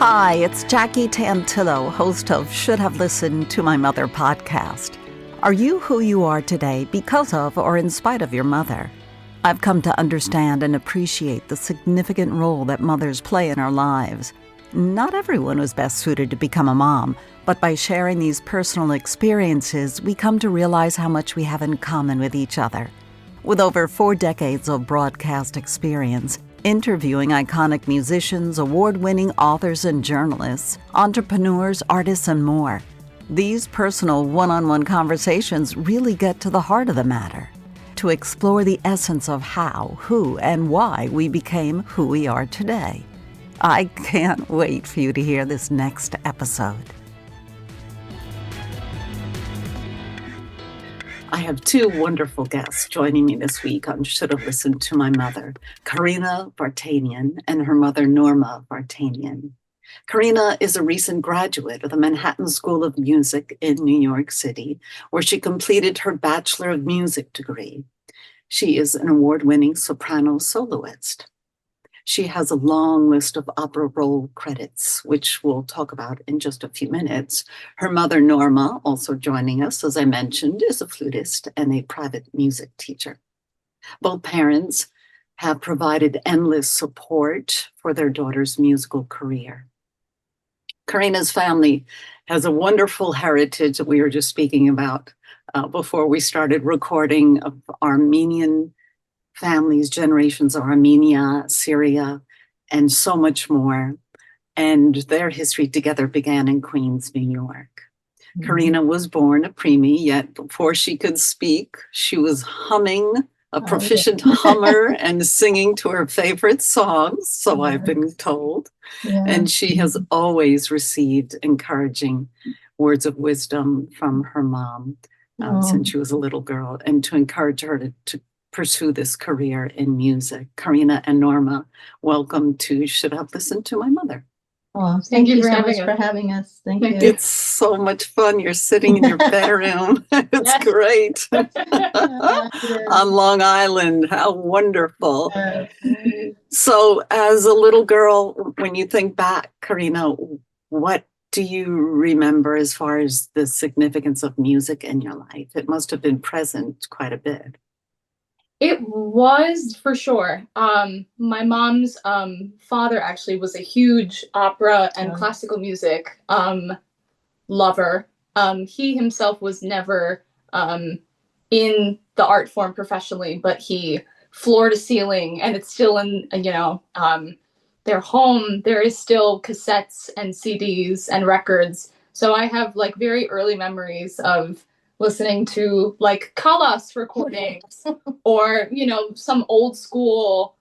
Hi, it's Jackie Tantillo, host of Should Have Listened to My Mother podcast. Are you who you are today because of or in spite of your mother? I've come to understand and appreciate the significant role that mothers play in our lives. Not everyone was best suited to become a mom, but by sharing these personal experiences, we come to realize how much we have in common with each other. With over 4 decades of broadcast experience, interviewing iconic musicians, award-winning authors and journalists, entrepreneurs, artists, and more, these personal one-on-one conversations really get to the heart of the matter, to explore the essence of how, who, and why we became who we are today. I can't wait for you to hear this next episode. I have 2 wonderful guests joining me this week on Should Have Listened to My Mother, Karina Vartanian and her mother, Norma Vartanian. Karina is a recent graduate of the Manhattan School of Music in New York City, where she completed her Bachelor of Music degree. She is an award-winning soprano soloist. She has a long list of opera roll credits, which we'll talk about in just a few minutes. Her mother, Norma, also joining us, as I mentioned, is a flutist and a private music teacher. Both parents have provided endless support for their daughter's musical career. Karina's family has a wonderful heritage that we were just speaking about before we started recording, of Armenian families, generations of Armenia, Syria, and so much more. And their history together began in Queens, New York. Mm-hmm. Karina was born a preemie, yet before she could speak, she was humming, a proficient hummer, and singing to her favorite songs, so I've been told. Yeah. And she has always received encouraging words of wisdom from her mom since she was a little girl, and to encourage her to pursue this career in music. Karina and Norma, welcome to Should Have Listened to My Mother. Oh, thank you so much for having us. Thank you. It's so much fun. You're sitting in your bedroom. It's great. On Long Island. How wonderful. So as a little girl, when you think back, Karina, what do you remember as far as the significance of music in your life? It must have been present quite a bit. It was, for sure. My mom's father actually was a huge opera and classical music lover. He himself was never in the art form professionally, but he floor to ceiling, and it's still in, their home. There is still cassettes and CDs and records. So I have like very early memories of listening to like Kalas recordings or, some old school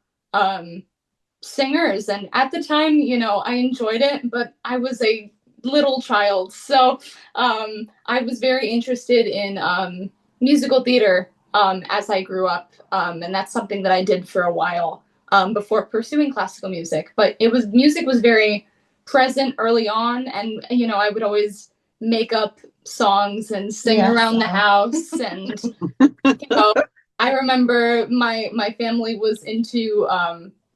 singers. And at the time, I enjoyed it, but I was a little child. So I was very interested in musical theater as I grew up. And that's something that I did for a while before pursuing classical music. But music was very present early on. And, I would always make up songs and sing around the house. And, I remember my family was into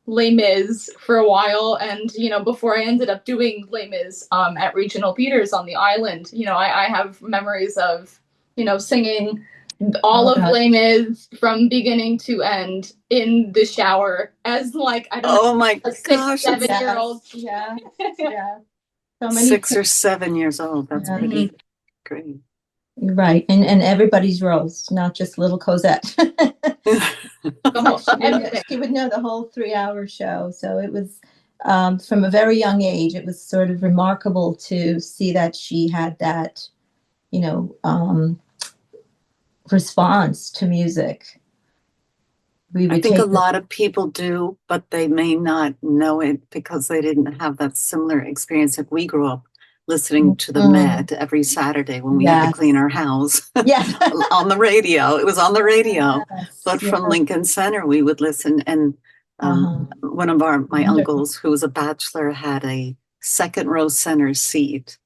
Les Mis for a while. And, before I ended up doing Les Mis at regional theaters on the island, I have memories of, singing all of Les Mis from beginning to end in the shower as like, I don't know, my a 6, gosh, 7-year-old. Yeah. So 6 or 7 years old. That's pretty great. Right. And everybody's roles, not just little Cosette. She would know the whole 3-hour show. So it was from a very young age, it was sort of remarkable to see that she had that, response to music. I think a lot of people do, but they may not know it because they didn't have that similar experience. Like we grew up listening to the Met every Saturday when we had to clean our house. On the radio. It was on the radio. But from Lincoln Center, we would listen. And one of my uncles, who was a bachelor, had a second row center seat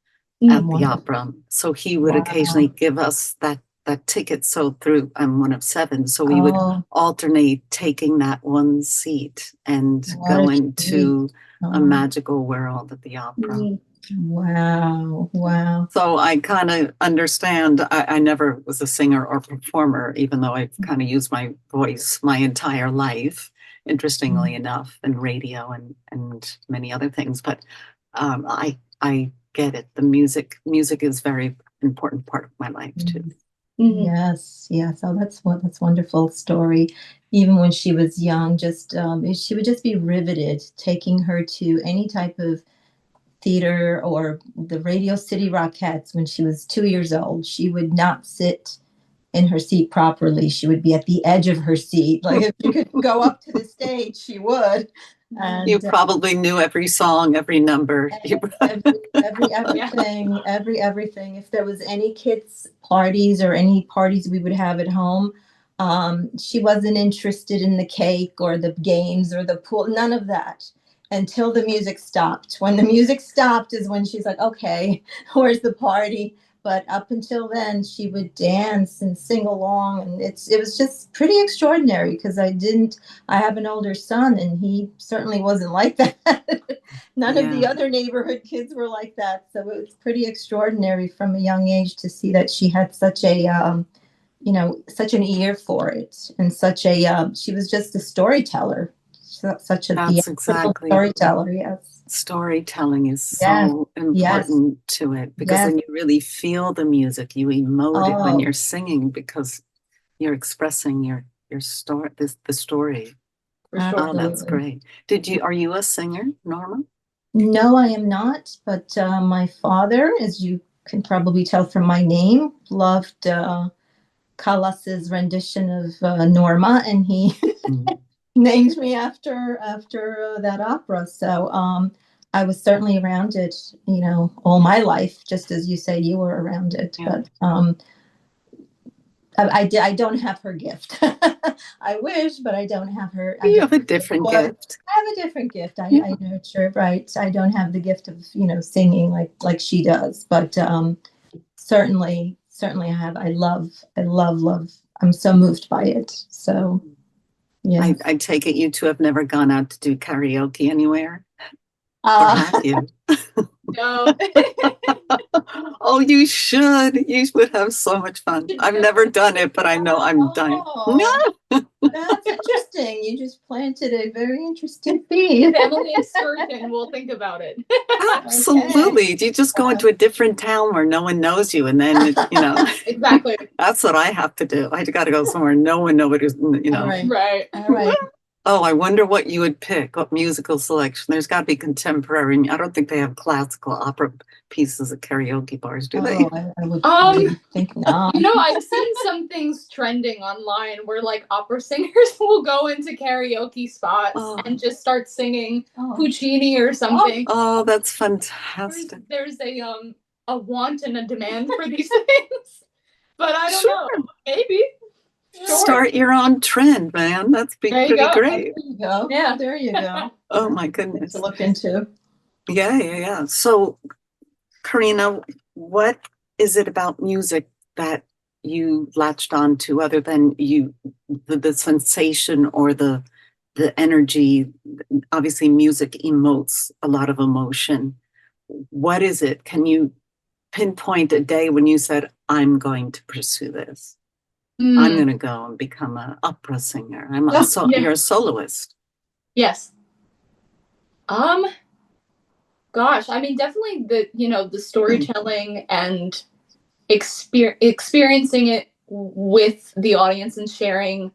at the opera. So he would occasionally give us that ticket. So through, I'm one of 7, so we would Oh, alternate taking that one seat and what go a treat. into a Oh, magical world at the opera. wow. Wow. So I kind of understand. I never was a singer or performer, even though I've kind of used my voice my entire life, interestingly enough, in radio and many other things. But I get it. The music is very important part of my life too. Mhm. Yes, yes. Oh, that's wonderful story. Even when she was young, just she would just be riveted, taking her to any type of theater or the Radio City Rockettes when she was 2 years old. She would not sit in her seat properly. She would be at the edge of her seat. Like if she could go up to the stage, she would. You And probably knew every song, every number. everything. If there was any kids' parties or any parties we would have at home, she wasn't interested in the cake or the games or the pool, none of that until the music stopped. When the music stopped is when she's like, okay, where's the party? But up until then, she would dance and sing along, and it was just pretty extraordinary because I have an older son, and he certainly wasn't like that. None of the Yeah, other neighborhood kids were like that, so it was pretty extraordinary from a young age to see that she had such a such an ear for it, and such a she was just a storyteller, such a that's theatrical exactly. storyteller. Yes, Storytelling is yes, so yes, important to it because yes. then you really feel the music, you emote it when Oh, you're singing because you're expressing your story, the story. For sure. Oh, that's absolutely. great. Are you a singer, Norma? No, I am not. But my father, as you can probably tell from my name, loved Callas's rendition of Norma, and he Mm. named me after that opera. So I was certainly around it, all my life, just as you say you were around it. Yeah. But I don't have her gift. I wish, but I don't have her. I You don't have a different gift. I have a different gift. Yeah. I nurture, right? I don't have the gift of, singing like she does, but certainly I have. I love. I'm so moved by it. So yeah. I take it you two have never gone out to do karaoke anywhere, or Uh, have you? No. Oh, you should. You would have so much fun. I've never done it, but I know I'm dying. oh, that's interesting. You just planted a very interesting seed. Family excursion. We'll think about it. Absolutely. You just go into a different town where no one knows you, and then Exactly. that's what I have to do. I got to go somewhere no one knows. All right. Right. All right. Oh, I wonder what you would pick. What musical selection? There's got to be contemporary. I don't think they have classical opera pieces at karaoke bars, do they? Oh, I would think not. I've seen some things trending online where like opera singers will go into karaoke spots Oh. and just start singing Oh. Puccini or something. Oh, that's fantastic. There's a want and a demand for these things, but I don't know. Maybe. Sure. Start your own trend, man. That's pretty great. There you go. Yeah. There you go. Oh my goodness. To look into. Yeah. So, Karina, what is it about music that you latched on to other than the sensation or the energy? Obviously, music emotes a lot of emotion. What is it? Can you pinpoint a day when you said, I'm going to pursue this? I'm going to go and become an opera singer. You're a soloist. Yes. Gosh, I mean, definitely the storytelling and experiencing it with the audience and sharing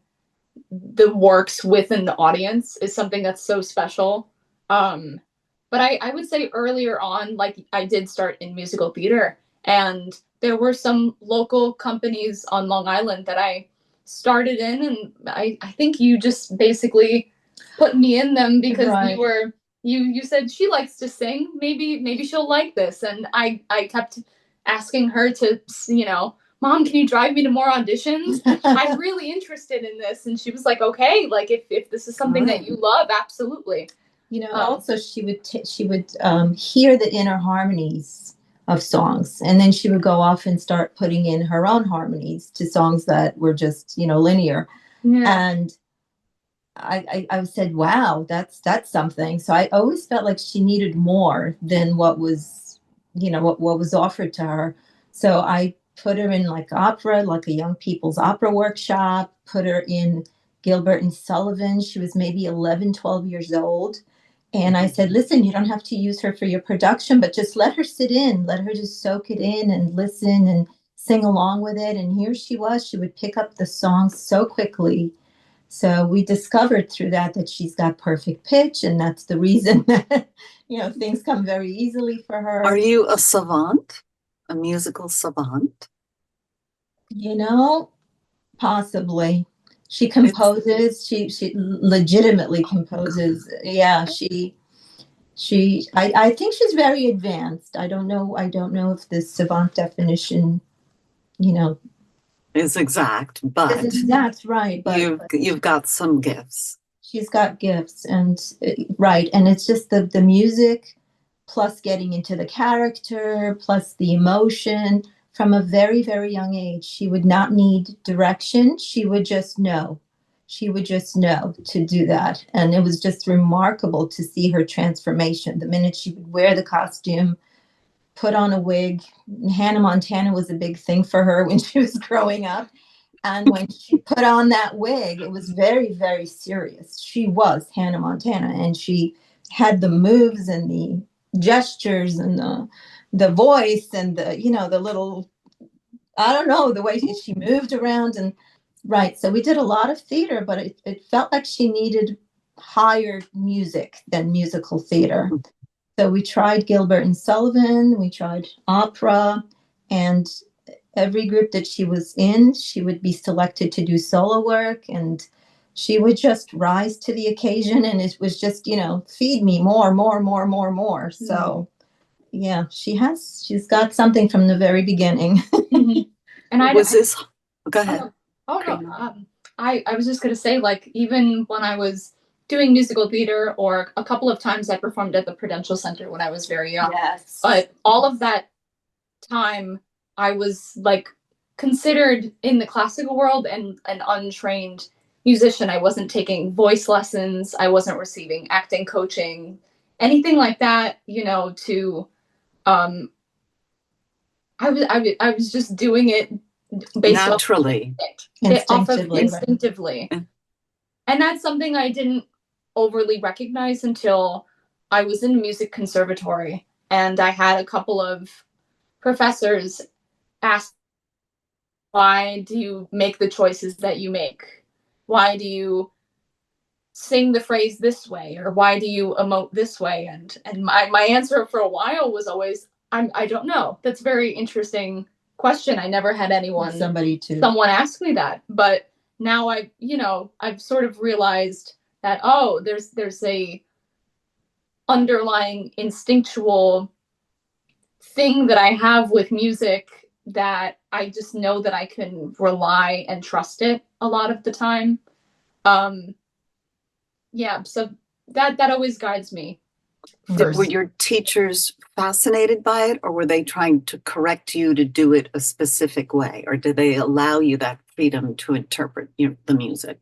the works within the audience is something that's so special. But I would say earlier on, like I did start in musical theater, and there were some local companies on Long Island that I started in, and I think you just basically put me in them because Right. you said she likes to sing, maybe she'll like this, and I kept asking her to, Mom, can you drive me to more auditions? I'm really interested in this. And she was like, okay, like if this is something that you love, absolutely. Also she would hear the inner harmonies songs. And then she would go off and start putting in her own harmonies to songs that were just, linear. Yeah. And I said, wow, that's something. So I always felt like she needed more than what was, what was offered to her. So I put her in like opera, like a young people's opera workshop, put her in Gilbert and Sullivan. She was maybe 11, 12 years old. And I said, listen, you don't have to use her for your production, but just let her sit in, let her just soak it in and listen and sing along with it. And here she was, she would pick up the songs so quickly. So we discovered through that she's got perfect pitch, and that's the reason that, things come very easily for her. Are you a savant, a musical savant? Possibly. She composes. She legitimately composes. Yeah, I think she's very advanced. I don't know if the savant definition, is exact, but is exact, right? But you've got some gifts. She's got gifts, and right, and it's just the music, plus getting into the character, plus the emotion. From a very, very young age, she would not need direction. She would just know. She would just know to do that. And it was just remarkable to see her transformation. The minute she would wear the costume, put on a wig. Hannah Montana was a big thing for her when she was growing up. And when she put on that wig, it was very, very serious. She was Hannah Montana, and she had the moves and the gestures and the voice and the little, I don't know, the way she moved around. And right, so we did a lot of theater, but it felt like she needed higher music than musical theater. So we tried Gilbert and Sullivan, we tried opera, and every group that she was in, she would be selected to do solo work, and she would just rise to the occasion. And it was just, feed me more. Mm-hmm. So yeah, she's got something from the very beginning. Mm-hmm. And go ahead. No. I was just going to say, like, even when I was doing musical theater, or a couple of times I performed at the Prudential Center when I was very young. Yes. But all of that time, I was like considered in the classical world and an untrained musician. I wasn't taking voice lessons. I wasn't receiving acting coaching, anything like that, to I was just doing it based naturally, instinctively. Right. And that's something I didn't overly recognize until I was in music conservatory, and I had a couple of professors ask, why do you make the choices that you make? Why do you sing the phrase this way, or why do you emote this way? And my answer for a while was always, I don't know. That's a very interesting question. I never had someone ask me that, but now I've sort of realized that, there's a underlying instinctual thing that I have with music, that I just know that I can rely and trust it a lot of the time. So that always guides me. Were your teachers fascinated by it, or were they trying to correct you to do it a specific way, or did they allow you that freedom to interpret the music?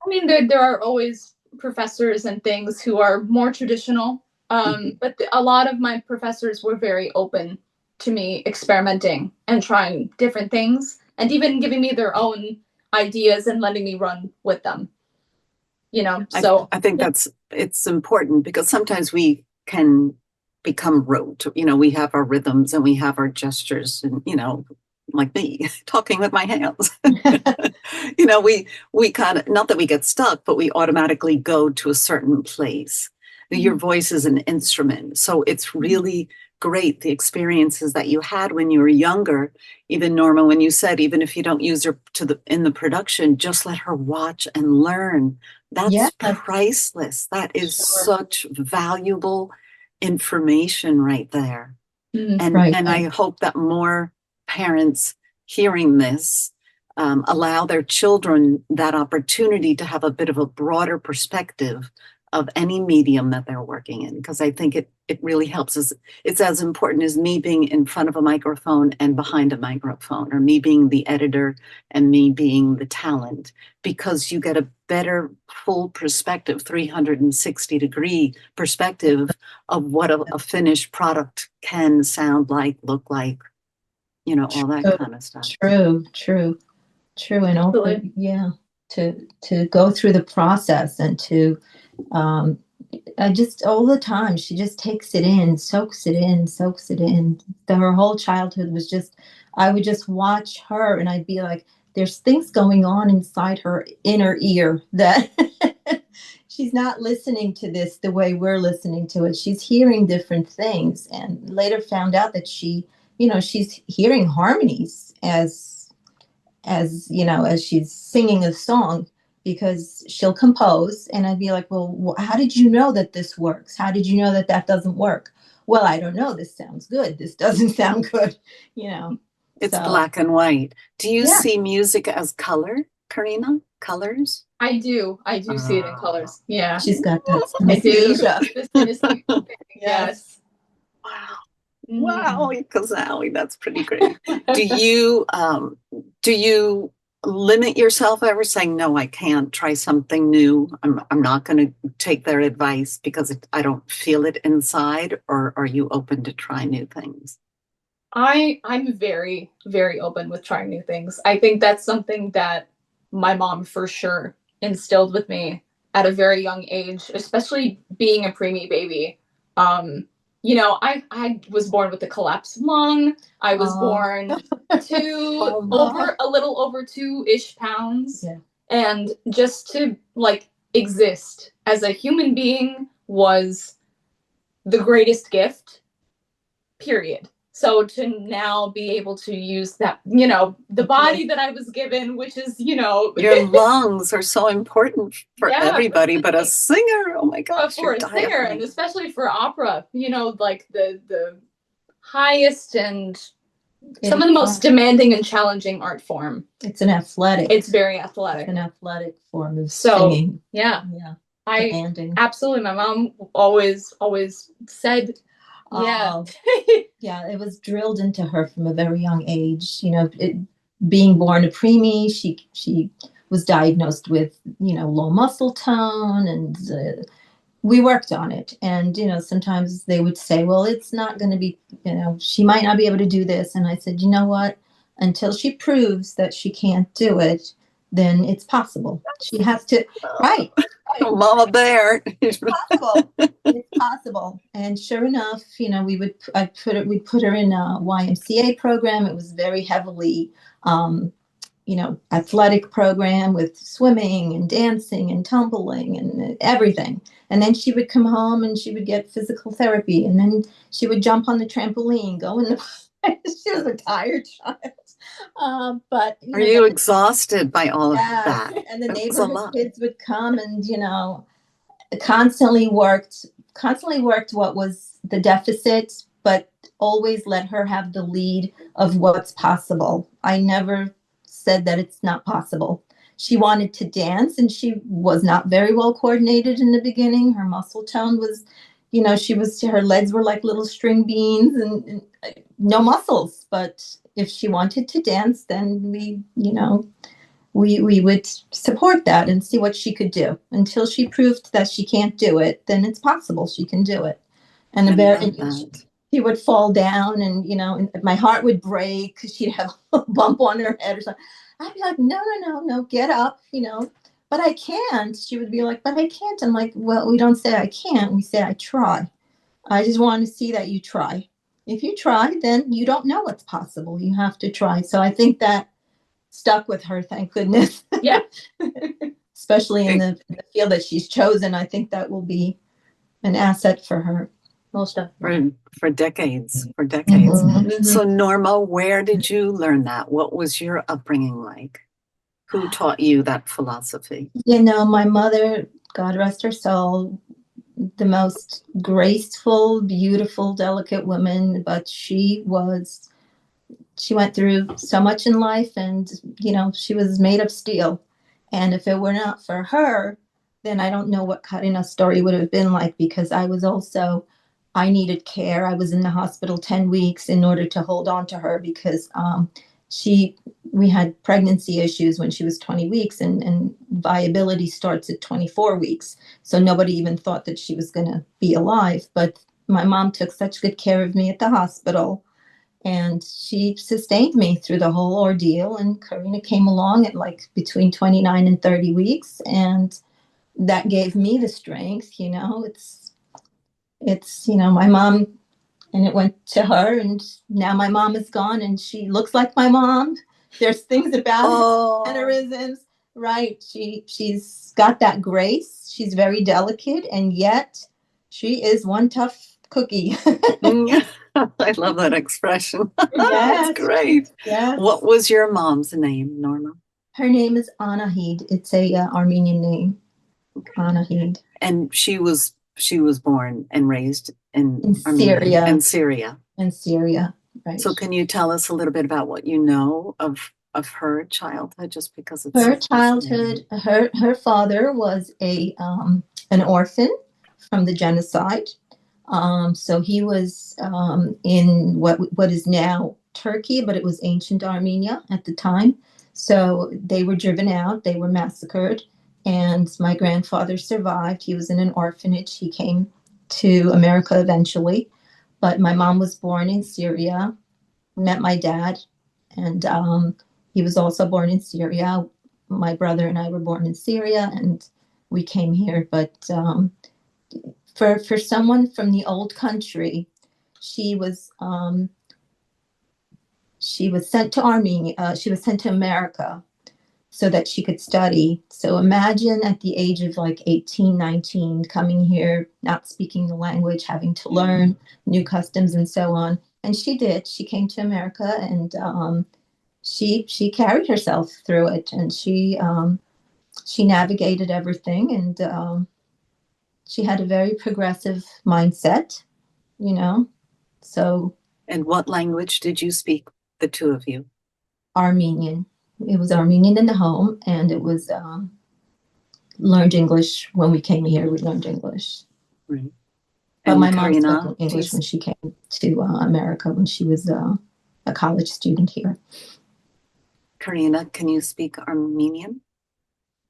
I mean, there are always professors and things who are more traditional, but a lot of my professors were very open to me experimenting and trying different things, and even giving me their own ideas and letting me run with them. So I think it's important, because sometimes we can become rote. We have our rhythms and we have our gestures, and like me talking with my hands. We kind of, not that we get stuck, but we automatically go to a certain place. Your voice is an instrument, so it's really great, the experiences that you had when you were younger. Even Norma, when you said, even if you don't use her in the production, just let her watch and learn. That's priceless. That is such valuable information right there. And I hope that more parents hearing this allow their children that opportunity to have a bit of a broader perspective of any medium that they're working working in, because I think it really helps us. It's as important as me being in front of a microphone and behind a microphone, or me being the editor and me being the talent, because you get a better full perspective, 360-degree perspective of what a finished product can sound like, look like, all that kind of stuff. True. And also, yeah, to go through the process and to, I just all the time, she just takes it in, soaks it in. Her whole childhood was just, I would just watch her and I'd be like, there's things going on inside her inner ear that she's not listening to this the way we're listening to it. She's hearing different things, and later found out that she's hearing harmonies as she's singing a song, because she'll compose and I'd be like, well, how did you know that this works? How did you know that that doesn't work? Well, I don't know. This sounds good. This doesn't sound good. It's black and white. Do you Yeah. see music as color, Karina? Colors? I do see it in colors. Yeah. She's got that I do. synesthesia. Yes. Wow. Mhm. Wow, Kazawi, that's pretty great. Do you limit yourself ever, saying, no, I can't try something new? I'm not going to take their advice because I don't feel it inside, or are you open to try new things? I'm very, very open with trying new things. I think that's something that my mom for sure instilled with me at a very young age, especially being a preemie baby. I was born with a collapsed lung. I was born a little over 2-ish pounds. Yeah. And just to exist as a human being was the greatest gift, period. So to now be able to use that, the body that I was given, which is, your lungs are so important for everybody, but a singer, oh my gosh, for a singer, and especially for opera, the highest and some of the most demanding and challenging art form. It's athletic. It's very athletic. An athletic form of singing. Yeah. Demanding. Absolutely. My mom always said, yeah, it was drilled into her from a very young age. Being born a preemie, she was diagnosed with low muscle tone, and we worked on it. And sometimes they would say, well, it's not going to be, she might not be able to do this. And I said, you know what? Until she proves that she can't do it, then it's possible. She has to, right. Mama Bear. It's possible. It's possible. And sure enough, we'd put her in a YMCA program. It was very heavily, athletic program with swimming and dancing and tumbling and everything. And then she would come home and she would get physical therapy, and then she would jump on the trampoline, go in the. She was a tired child. But are you exhausted by all of that? And the neighborhood kids would come and constantly worked what was the deficit, but always let her have the lead of what's possible. I never said that it's not possible. She wanted to dance, and she was not very well coordinated in the beginning. Her muscle tone was, her legs were like little string beans and no muscles. But if she wanted to dance, then we would support that and see what she could do. Until she proved that she can't do it, then it's possible she can do it. And she would fall down, and and my heart would break because she'd have a bump on her head or something. I'd be like, no, get up, but I can't. She would be like, but I can't. I'm like, well, we don't say I can't. We say I try. I just want to see that you try. If you try, then you don't know what's possible. You have to try. So I think that stuck with her, thank goodness. Yeah. Especially in the field that she's chosen. I think that will be an asset for her. Most definitely. For decades. Mm-hmm. So Norma, where did you learn that? What was your upbringing like? Who taught you that philosophy? My mother, God rest her soul, the most graceful, beautiful, delicate woman, but she went through so much in life, and she was made of steel. And if it were not for her, then I don't know what Karina's story would have been like, because I needed care. I was in the hospital 10 weeks in order to hold on to her, because we had pregnancy issues when she was 20 weeks, and viability starts at 24 weeks. So nobody even thought that she was going to be alive. But my mom took such good care of me at the hospital, and she sustained me through the whole ordeal. And Karina came along at like between 29 and 30 weeks. And that gave me the strength, my mom, and it went to her, and now my mom is gone and she looks like my mom. There's things about her mannerisms, right? She's got that grace. She's very delicate, and yet she is one tough cookie. I love that expression. Yes. That's great. Yes. What was your mom's name, Norma? Her name is Anahid. It's a Armenian name. Okay. Anahid. And she was born and raised in Syria. In Syria. In Syria, right. So can you tell us a little bit about what you know of her childhood, just because it's her childhood? Her father was an orphan from the genocide. So he was in what is now Turkey, but it was ancient Armenia at the time. So they were driven out, they were massacred, and my grandfather survived. He was in an orphanage. He came to America eventually, but my mom was born in Syria, met my dad, and he was also born in Syria. My brother and I were born in Syria, and we came here. But for someone from the old country, she was sent to Armenia. She was sent to America so that she could study. So imagine at the age of like 18, 19, coming here, not speaking the language, having to learn new customs and so on. And she did. She came to America, and she carried herself through it, and she navigated everything, and she had a very progressive mindset, So. And what language did you speak, the two of you? Armenian. It was Armenian in the home, and it was learned English when we came here. We learned English. Right. But my mom spoke English when she came to America, when she was a college student here. Karina, can you speak Armenian?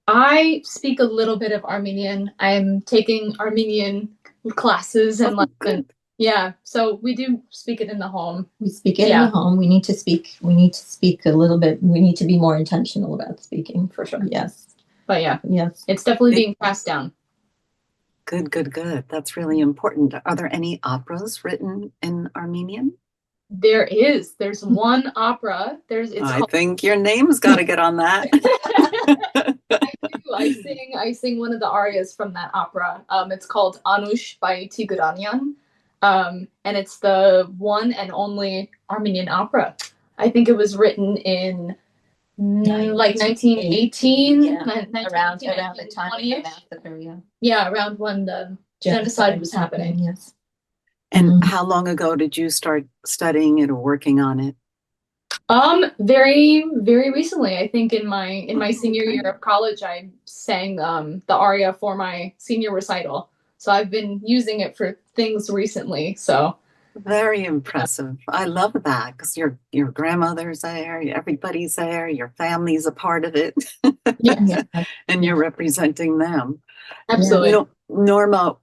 I speak a little bit of Armenian. I'm taking Armenian classes and lessons. Good. Yeah, so we do speak it in the home. We speak it in the home. We need to speak a little bit. We need to be more intentional about speaking, for sure. Yes. But yeah, yes, it's definitely being passed down. Good. That's really important. Are there any operas written in Armenian? There is. There's one opera. I think your name's got to get on that. I sing one of the arias from that opera. It's called Anush by Tigranyan. And it's the one and only Armenian opera. I think it was written in like 1918, around the time of the massacre. Yeah, around when the genocide was happening. Yes. And how long ago did you start studying it or working on it? Very, very recently. I think in my senior year of college, I sang the aria for my senior recital. So I've been using it for things recently. So very impressive. I love that, because your grandmother's there, everybody's there, your family's a part of it. Yeah. And you're representing them. Absolutely. Norma,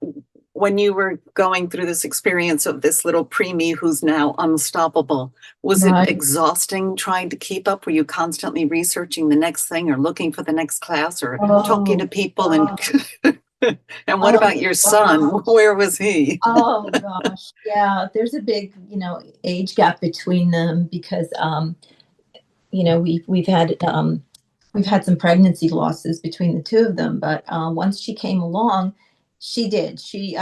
when you were going through this experience of this little preemie who's now unstoppable, was it exhausting trying to keep up? Were you constantly researching the next thing or looking for the next class or talking to people? And what about your son? Where was he? Oh gosh, yeah. There's a big, age gap between them, because we've had some pregnancy losses between the two of them. But once she came along, she did. She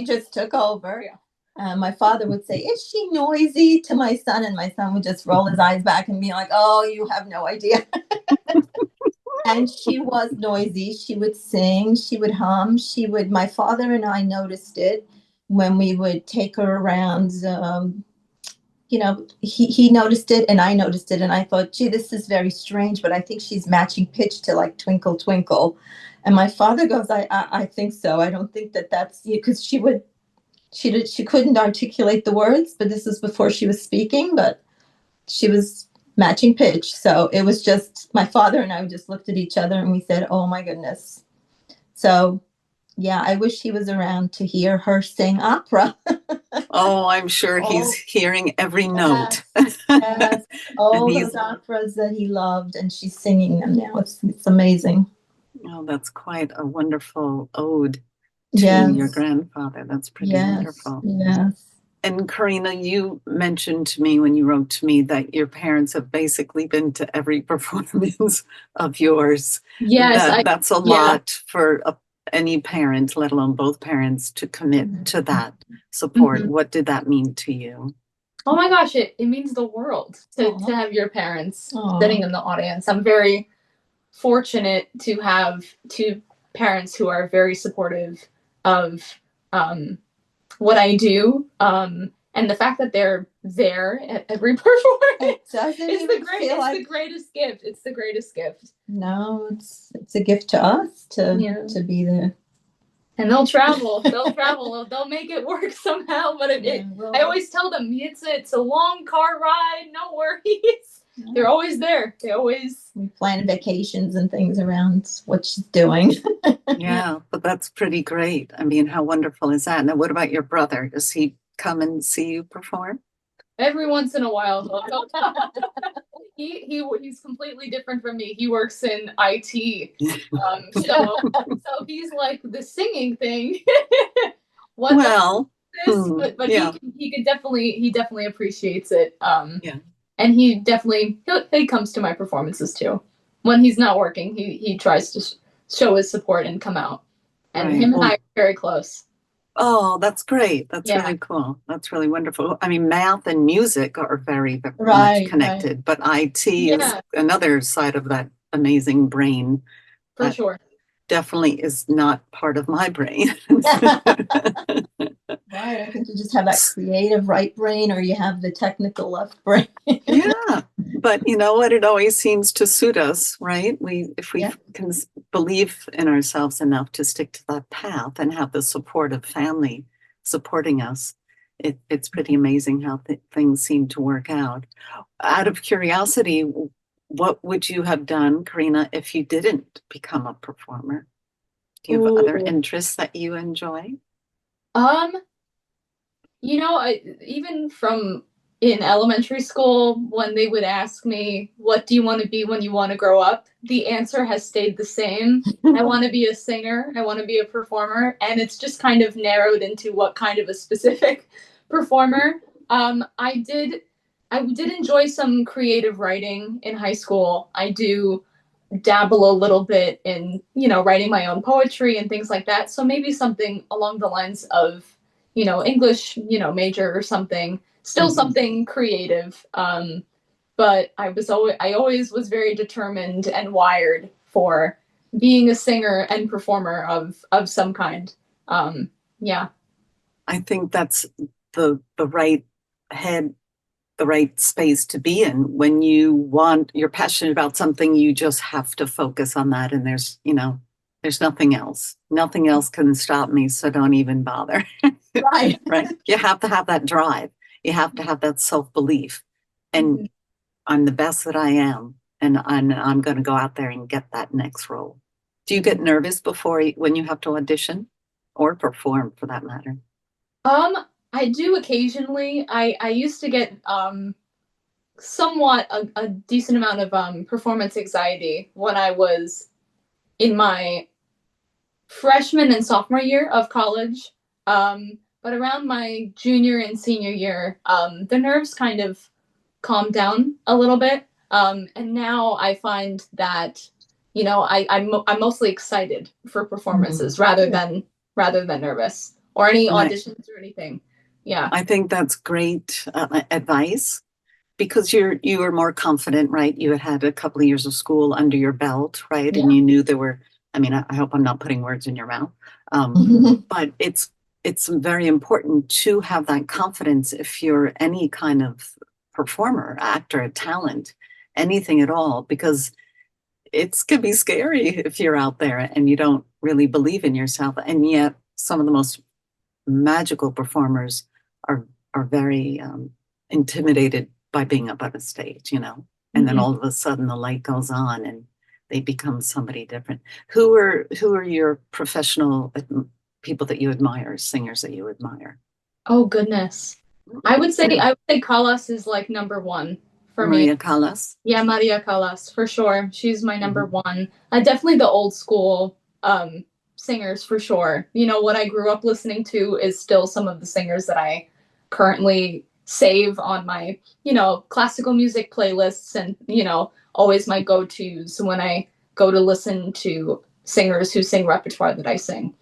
just took over. Yeah. My father would say, "Is she noisy?" to my son, and my son would just roll his eyes back and be like, "Oh, you have no idea." And she was noisy. She would sing, she would hum, my father and I noticed it when we would take her around, he noticed it and I noticed it, and I thought, gee, this is very strange, but I think she's matching pitch to like Twinkle Twinkle. And my father goes, I think so. I don't think that's because she couldn't articulate the words, but this was before she was speaking, but she was matching pitch. So it was just my father and I just looked at each other and we said, oh my goodness. So yeah, I wish he was around to hear her sing opera. Oh, I'm sure he's hearing every note. Yes, all those operas that he loved, and she's singing them now. It's amazing. Oh, that's quite a wonderful ode to your grandfather. That's pretty wonderful. Yes. And Karina, you mentioned to me when you wrote to me that your parents have basically been to every performance of yours. Yes, that's a lot for any parent, let alone both parents, to commit to that support. What did that mean to you? Oh my gosh, it means the world to have your parents sitting in the audience. I'm very fortunate to have two parents who are very supportive of what I do. And the fact that they're there at every performance is the greatest gift. It's the greatest gift. No, it's a gift to us to be there. And they'll travel. They'll make it work somehow. But I always tell them it's a long car ride. No worries. Yeah. They're always there. We plan vacations and things around what she's doing. Yeah, but that's pretty great. I mean, how wonderful is that? Now, what about your brother? Does he come and see you perform? Every once in a while. He's completely different from me. He works in IT. So he's like the singing thing. But he definitely appreciates it. And he comes to my performances too. When he's not working, he tries to show his support and come out. And him and I are very close. Oh, that's great. That's really cool. That's really wonderful. I mean, math and music are very, very much connected, but IT is another side of that amazing brain. For sure. Definitely is not part of my brain. Right. I think you just have that creative right brain, or you have the technical left brain. Yeah. But you know what? It always seems to suit us, right? If we can believe in ourselves enough to stick to that path and have the support of family supporting us, it's pretty amazing how things seem to work out. Out of curiosity, what would you have done, Karina, if you didn't become a performer? Do you have other interests that you enjoy? Even from in elementary school, when they would ask me, what do you want to be when you want to grow up? The answer has stayed the same. I want to be a singer. I want to be a performer. And it's just kind of narrowed into what kind of a specific performer. I did enjoy some creative writing in high school. I do dabble a little bit in, writing my own poetry and things like that. So maybe something along the lines of, English, major or something. Still something creative, but I always was very determined and wired for being a singer and performer of some kind. I think that's the right head, the right space to be in. When you're passionate about something, you just have to focus on that, and there's nothing else. Nothing else can stop me, so don't even bother. Right. You have to have that drive. You have to have that self-belief. And I'm the best that I am. And I'm going to go out there and get that next role. Do you get nervous when you have to audition or perform, for that matter? I do occasionally. I used to get somewhat a decent amount of performance anxiety when I was in my freshman and sophomore year of college. But around my junior and senior year, the nerves kind of calmed down a little bit. And now I find that, I'm mostly excited for performances rather than nervous or any auditions or anything. Yeah. I think that's great advice, because you were more confident, right? You had a couple of years of school under your belt, right? Yeah. And you knew I hope I'm not putting words in your mouth. But it's very important to have that confidence if you're any kind of performer, actor, talent, anything at all, because it's could be scary if you're out there and you don't really believe in yourself. And yet some of the most magical performers are very intimidated by being up on a stage, and then all of a sudden the light goes on and they become somebody different. Who are your professional people that you admire, singers that you admire? Oh goodness. I would say Callas is like number one for me. Maria Callas? Yeah, Maria Callas, for sure. She's my number one. Definitely the old school singers, for sure. What I grew up listening to is still some of the singers that I currently save on my, classical music playlists, and, always my go-tos when I go to listen to singers who sing repertoire that I sing.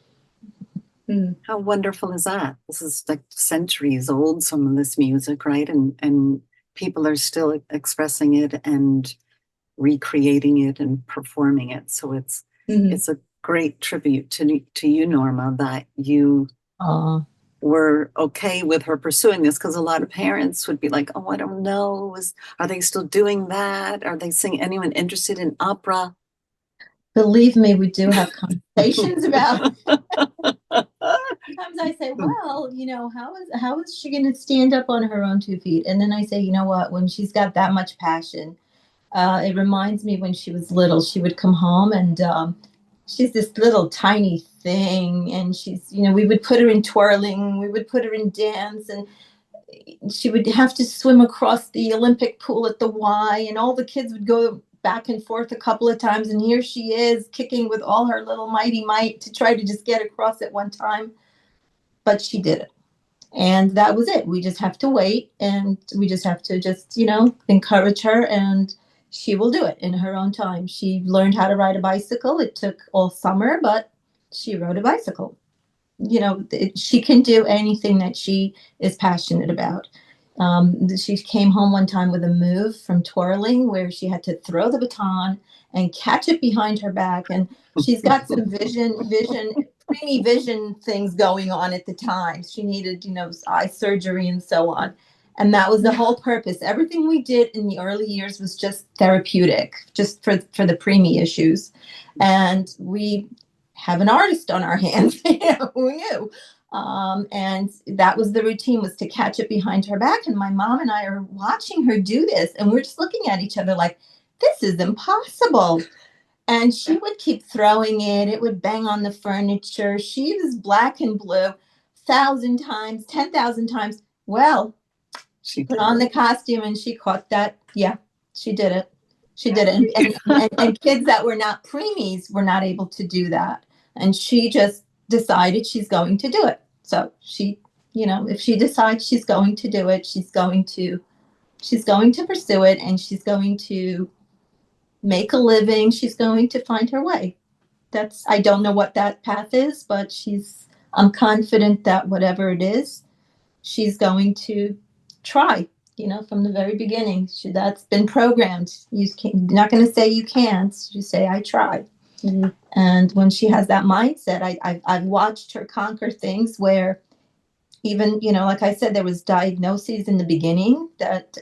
How wonderful is that? This is like centuries old, some of this music, right? And people are still expressing it and recreating it and performing it. So it's a great tribute to you, Norma, that you were okay with her pursuing this, because a lot of parents would be like, oh, I don't know, are they still doing that? Are they seeing anyone interested in opera? Believe me, we do have conversations about it. Sometimes I say, well, how is she going to stand up on her own 2 feet? And then I say, you know what, when she's got that much passion, it reminds me when she was little, she would come home and she's this little tiny thing. And she's, we would put her in twirling, we would put her in dance, and she would have to swim across the Olympic pool at the Y, and all the kids would go back and forth a couple of times. And here she is kicking with all her little mighty might to try to just get across at one time. But she did it. And that was it. We just have to wait, and we just have to encourage her, and she will do it in her own time. She learned how to ride a bicycle. It took all summer, but she rode a bicycle. She can do anything that she is passionate about. She came home one time with a move from twirling where she had to throw the baton and catch it behind her back. And she's got some preemie vision things going on at the time. She needed, eye surgery and so on. And that was the whole purpose. Everything we did in the early years was just therapeutic, just for the preemie issues. And we have an artist on our hands. Who knew? And that was the routine, was to catch it behind her back. And my mom and I are watching her do this, and we're just looking at each other like, this is impossible. And she would keep throwing it. It would bang on the furniture. She was black and blue 1,000 times, 10,000 times. Well, she put on the costume and she caught that. Yeah, she did it. She did it. And kids that were not preemies were not able to do that. And she just decided she's going to do it. So she, if she decides she's going to do it, she's going to pursue it, and she's going to make a living. She's going to find her way. I don't know what that path is, but I'm confident that whatever it is, she's going to try, from the very beginning. That's been programmed. You're not going to say you can't. You say, I try. Mm-hmm. And when she has that mindset, I've watched her conquer things where even, like I said, there was diagnoses in the beginning that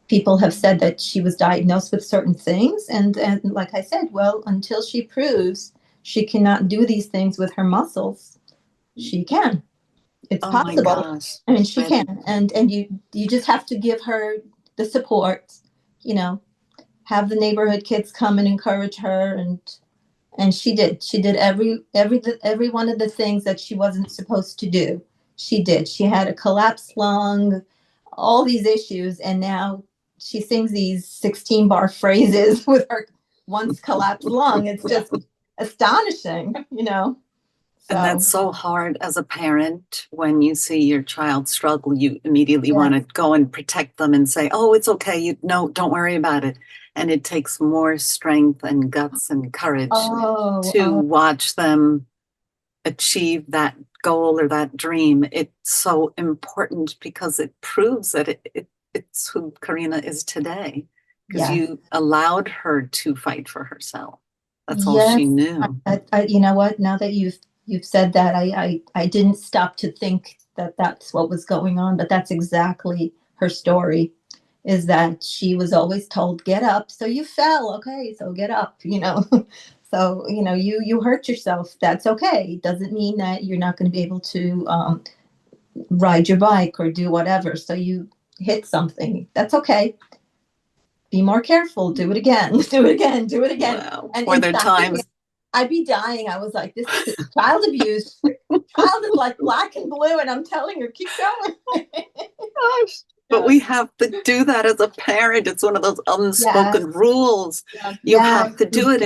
people have said that she was diagnosed with certain things. And like I said, well, until she proves she cannot do these things with her muscles, she can. It's possible. My gosh. I mean, she can. And you just have to give her the support, have the neighborhood kids come and encourage her. And she did. She did every one of the things that she wasn't supposed to do. She did. She had a collapsed lung, all these issues, and now she sings these 16-bar phrases with her once collapsed lung. It's just astonishing, And that's so hard as a parent. When you see your child struggle, you immediately want to go and protect them and say, oh, it's okay. Don't worry about it. And it takes more strength and guts and courage to watch them achieve that goal or that dream. It's so important because it proves that it's who Karina is today, because you allowed her to fight for herself. That's all she knew. You know what? Now that you've said that, I didn't stop to think that that's what was going on, but that's exactly her story, is that she was always told, get up. So you fell. Okay. So get up, So, you hurt yourself. That's okay. It doesn't mean that you're not going to be able to ride your bike or do whatever. So you hit something. That's okay. Be more careful. Do it again. Do it again. Do it again. Wow. And Were there times? I'd be dying. I was like, this is child abuse. Child is like black and blue. And I'm telling her, keep going. Gosh. But we have to do that as a parent. It's one of those unspoken rules. You have to do it.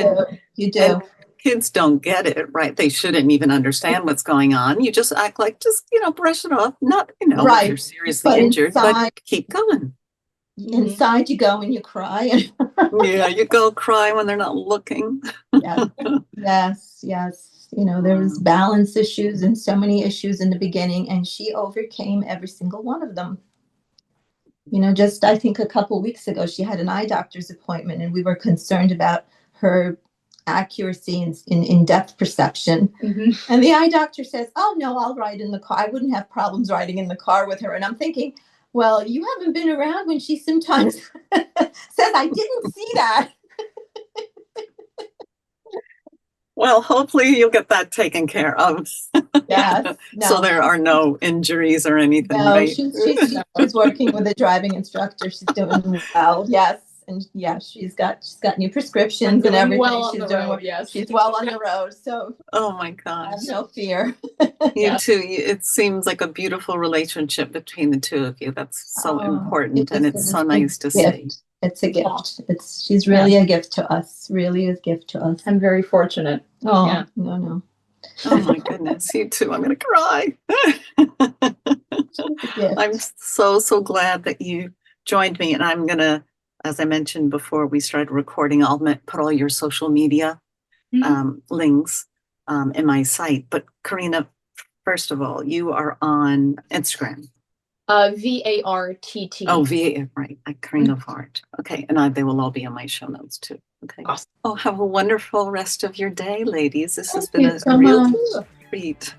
You do. And kids don't get it, right? They shouldn't even understand what's going on. You just act like, brush it off. Not, if you're seriously injured, but keep going. Inside you go and you cry. Yeah, you go cry when they're not looking. Yes. There was balance issues and so many issues in the beginning, and she overcame every single one of them. Just I think a couple weeks ago, she had an eye doctor's appointment, and we were concerned about her accuracy in depth perception. Mm-hmm. And the eye doctor says, oh, no, I'll ride in the car. I wouldn't have problems riding in the car with her. And I'm thinking, well, you haven't been around when she sometimes says, I didn't see that. Well, hopefully you'll get that taken care of. Yes. So there are no injuries or anything. No, right? she's working with a driving instructor. She's doing well. Yes. And she's got new prescriptions and everything. She's well on the road. So oh my gosh. I have no fear. You too. It seems like a beautiful relationship between the two of you. That's so important, and it's so nice to see. It's a gift. She's really a gift to us. Really a gift to us. I'm very fortunate. Oh, yeah. No. Oh my goodness. You too. I'm going to cry. I'm so glad that you joined me. And I'm going to, as I mentioned before we started recording, I'll put all your social media links in my site. But Karina, first of all, you are on Instagram. VARTT. Oh, right. Karina Vart. Okay. And they will all be on my show notes too. Okay. Awesome. Oh, have a wonderful rest of your day, ladies. This has been a real treat.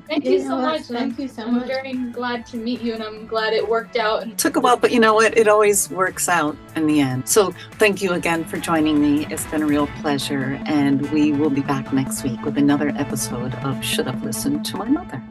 Thank you so much. Thank you so much. I'm very glad to meet you, and I'm glad it worked out. It took a while, but you know what? It always works out in the end. So thank you again for joining me. It's been a real pleasure, and we will be back next week with another episode of Should Have Listened to My Mother.